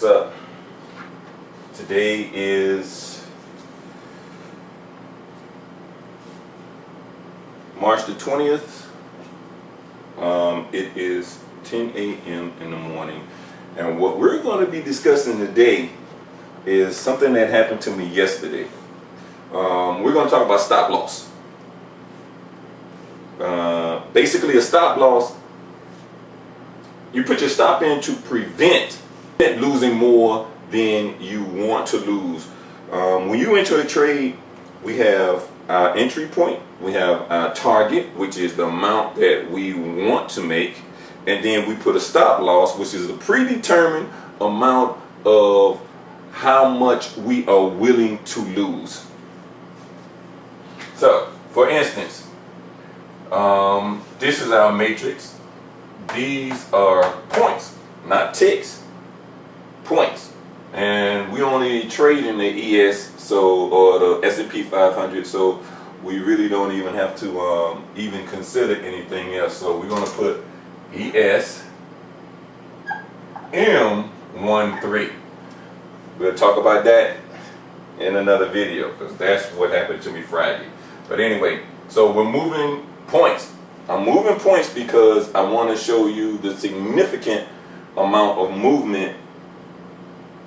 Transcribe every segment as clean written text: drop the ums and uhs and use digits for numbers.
What's up? Today is March the 20th. It is 10 a.m. in the morning, and what we're going to be discussing today is something that happened to me yesterday. We're going to talk about stop loss. Basically, a stop loss, you put your stop in to prevent losing more than you want to lose. When you enter a trade, we have our entry point, we have our target, which is the amount that we want to make, and then we put a stop loss, which is a predetermined amount of how much we are willing to lose. So, for instance, this is our matrix. These are points, not ticks, points. And we only trade in the ES, or the S&P 500, so we really don't even have to even consider anything else. So we're going to put ES M13. We'll talk about that in another video, because that's what happened to me Friday. But anyway, so we're moving points. I'm moving points because I want to show you the significant amount of movement,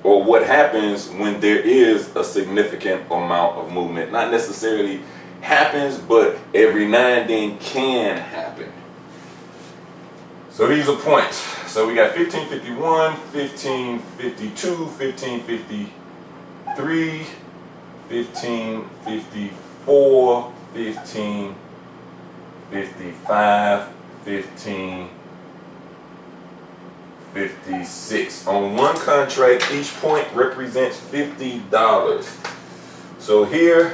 or what happens when there is a significant amount of movement. Not necessarily happens, but every now and then can happen. So these are points. So we got 1551, 1552, 1553, 1554, 1555, 1556. On one contract, each point represents $50. So here,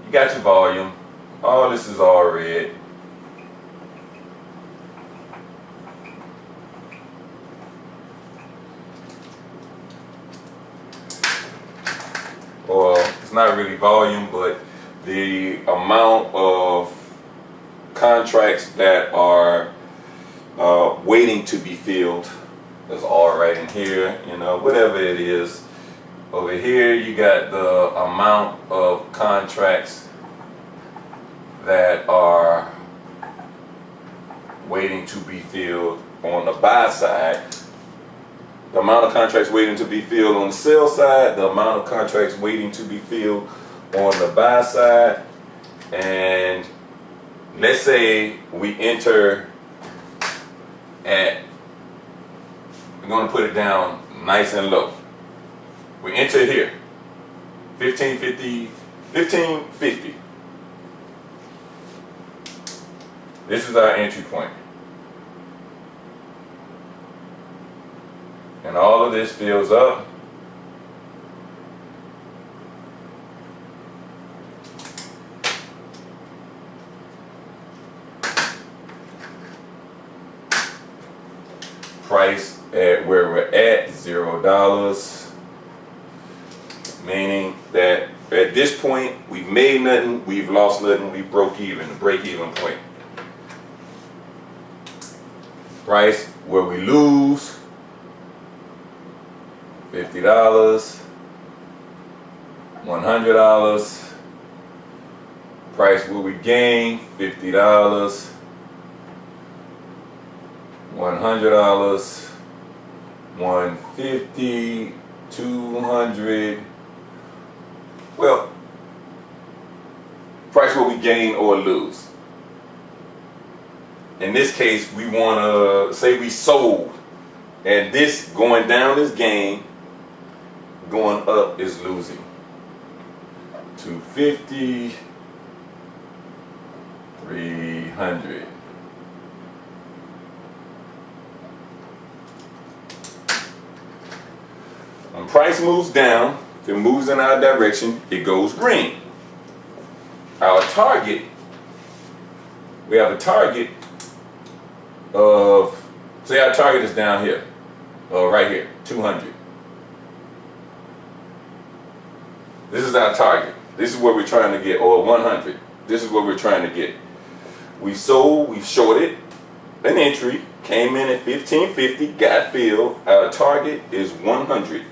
you got your volume. All this is all red. Or it's not really volume, but the amount of contracts that are waiting to be filled is all right in here. You know, whatever it is. Over here you got the amount of contracts that are waiting to be filled on the buy side, the amount of contracts waiting to be filled on the sell side, the amount of contracts waiting to be filled on the buy side. And let's say we enter at, we're going to put it down nice and low. We enter here, 1550. This is our entry point. And all of this fills up. Price at where we're at, $0. Meaning that at this point, we've made nothing, we've lost nothing, we broke even, the break-even point. Price where we lose, $50, $100. Price where we gain, $50, $100, $150, $200. Well, price where we gain or lose. In this case, we want to say we sold, and this going down is gain, going up is losing. 250, 300. When price moves down, if it moves in our direction, it goes green. Our target, we have a target of, say our target is down here, right here, 200. This is our target. This is what we're trying to get, or 100. This is what we're trying to get. We sold, we've shorted, an entry, came in at 15.50, got filled. Our target is $100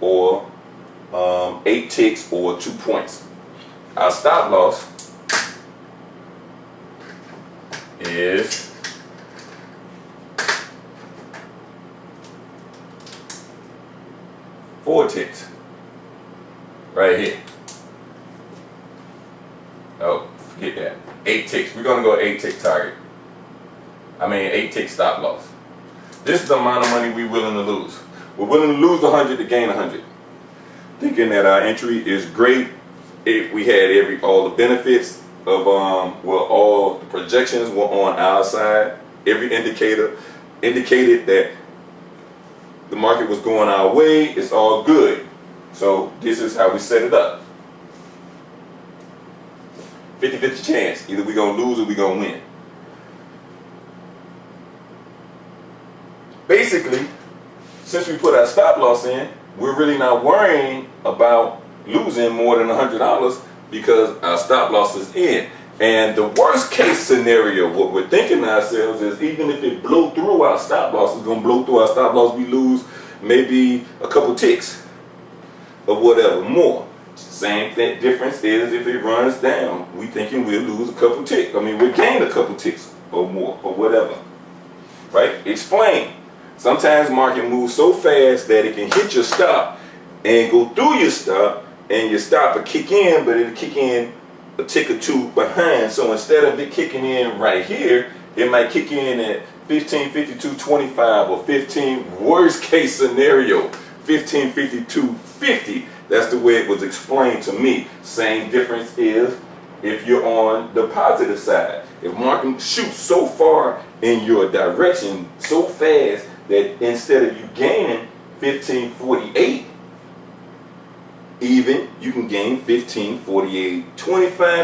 or 8 ticks or 2 points. Our stop loss is four ticks right here. Oh, forget that. 8 ticks. We're gonna go 8 tick target. 8 tick stop loss. This is the amount of money we're willing to lose. We're willing to lose 100 to gain 100. Thinking that our entry is great. We had all the benefits of all the projections were on our side. Every indicator indicated that the market was going our way. It's all good. So this is how we set it up. 50-50 chance. Either we're gonna lose or we're gonna win. Basically, since we put our stop loss in, we're really not worrying about losing more than $100 because our stop loss is in. And the worst case scenario, what we're thinking to ourselves is, even if it blow through our stop loss, it's gonna blow through our stop loss, we lose maybe a couple ticks or whatever more. Same difference is if it runs down, we thinking we'll lose a couple ticks. We'll gain a couple ticks or more or whatever. Right? Explain. Sometimes market moves so fast that it can hit your stop and go through your stop, and your stop will kick in, but it'll kick in a tick or two behind. So instead of it kicking in right here, it might kick in at 15.52.25 or 15, worst case scenario, 15.52.50. That's the way it was explained to me. Same difference is if you're on the positive side. If market shoots so far in your direction so fast that instead of you gaining 15.48 even, you can gain 15.48.25,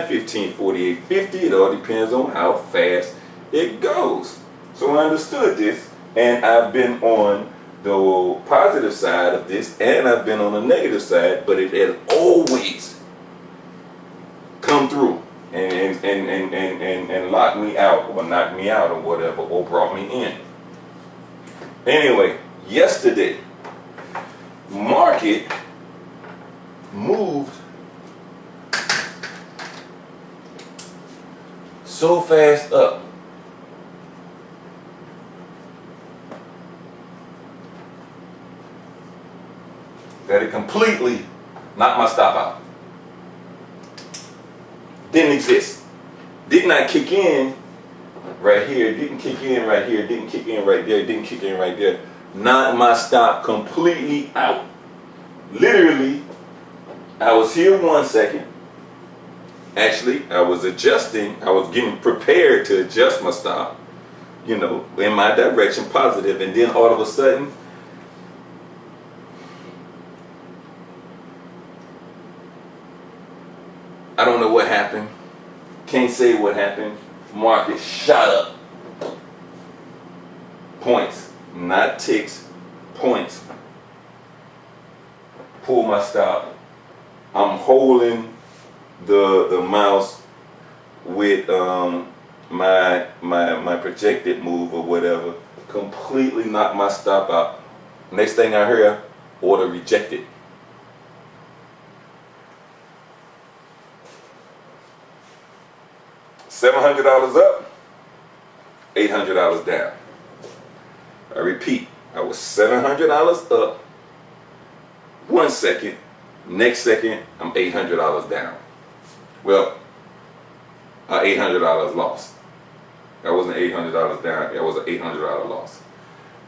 15.48.50. It all depends on how fast it goes. So I understood this, and I've been on the positive side of this, and I've been on the negative side, but it has always come through and locked me out or knocked me out or whatever, or brought me in. Anyway, yesterday, market moved so fast up that it completely knocked my stop out. Didn't exist. Did not kick in right here, didn't kick in right here, didn't kick in right there, didn't kick in right there. Knocked my stop completely out. Literally, I was here 1 second. Actually, I was adjusting, I was getting prepared to adjust my stop, in my direction, positive, and then all of a sudden, I don't know what happened. Can't say what happened. Market shot up. Points, not ticks, points. Pull my stop. I'm holding the mouse with my projected move or whatever. Completely knocked my stop out. Next thing I hear, order rejected. $700 up, $800 down. I repeat, I was $700 up 1 second. Next second, I'm $800 down. Well, $800 lost. That wasn't $800 down. That was an $800 loss.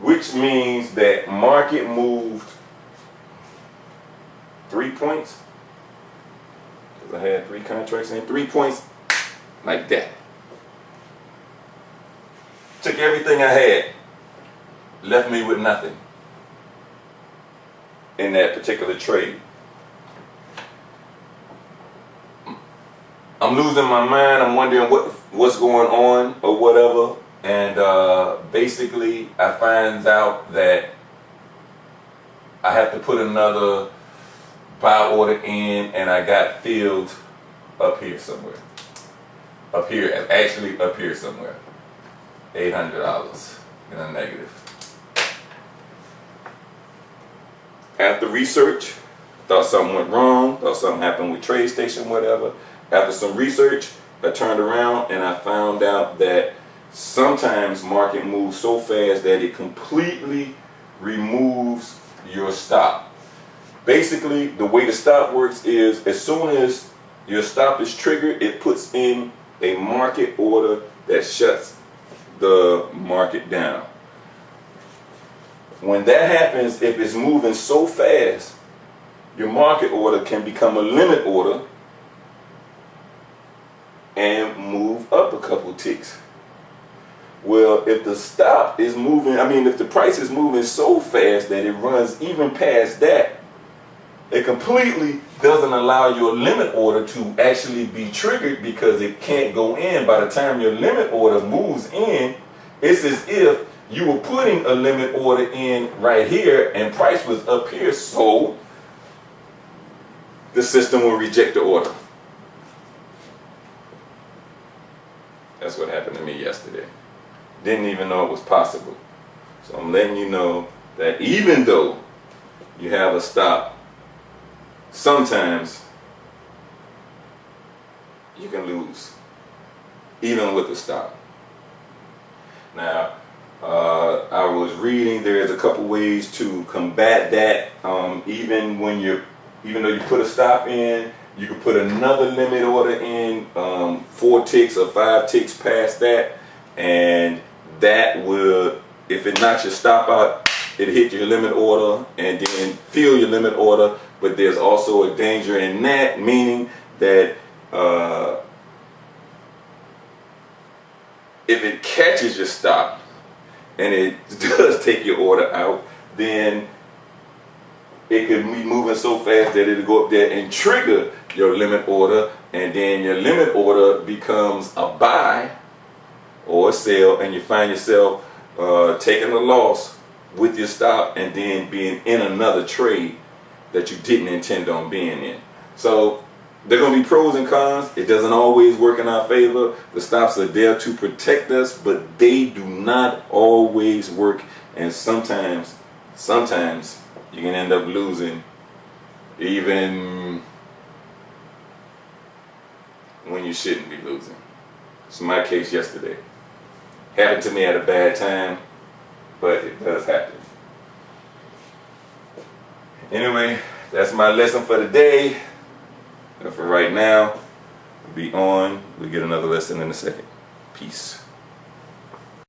Which means that market moved 3 points. Because I had 3 contracts in. 3 points like that. Took everything I had. Left me with nothing in that particular trade. I'm losing my mind. I'm wondering what's going on or whatever. And basically, I find out that I have to put another buy order in, and I got filled up here somewhere. Up here, actually up here somewhere. $800 in a negative. After research, thought something went wrong, thought something happened with TradeStation, whatever. After some research, I turned around and I found out that sometimes market moves so fast that it completely removes your stop. Basically, the way the stop works is as soon as your stop is triggered, it puts in a market order that shuts the market down. When that happens, if it's moving so fast, your market order can become a limit order and move up a couple ticks. Well, if the stop is moving, if the price is moving so fast that it runs even past that, it completely doesn't allow your limit order to actually be triggered because it can't go in. By the time your limit order moves in, it's as if you were putting a limit order in right here and price was up here, so the system will reject the order. That's what happened to me yesterday. Didn't even know it was possible. So I'm letting you know that even though you have a stop, sometimes you can lose, even with a stop. Now, I was reading there's a couple ways to combat that. Even though you put a stop in, you can put another limit order in 4 ticks or 5 ticks past that, and that will, if it knocks your stop out, it hit your limit order and then fill your limit order. But there's also a danger in that, meaning that if it catches your stop and it does take your order out, then it could be moving so fast that it'll go up there and trigger your limit order, and then your limit order becomes a buy or a sell, and you find yourself taking a loss with your stop and then being in another trade that you didn't intend on being in. So there are going to be pros and cons. It doesn't always work in our favor. The stops are there to protect us, but they do not always work, and sometimes you can end up losing even when you shouldn't be losing. It's my case yesterday. Happened to me at a bad time, but it does happen. Anyway, that's my lesson for the day. And for right now, be on. We'll get another lesson in a second. Peace.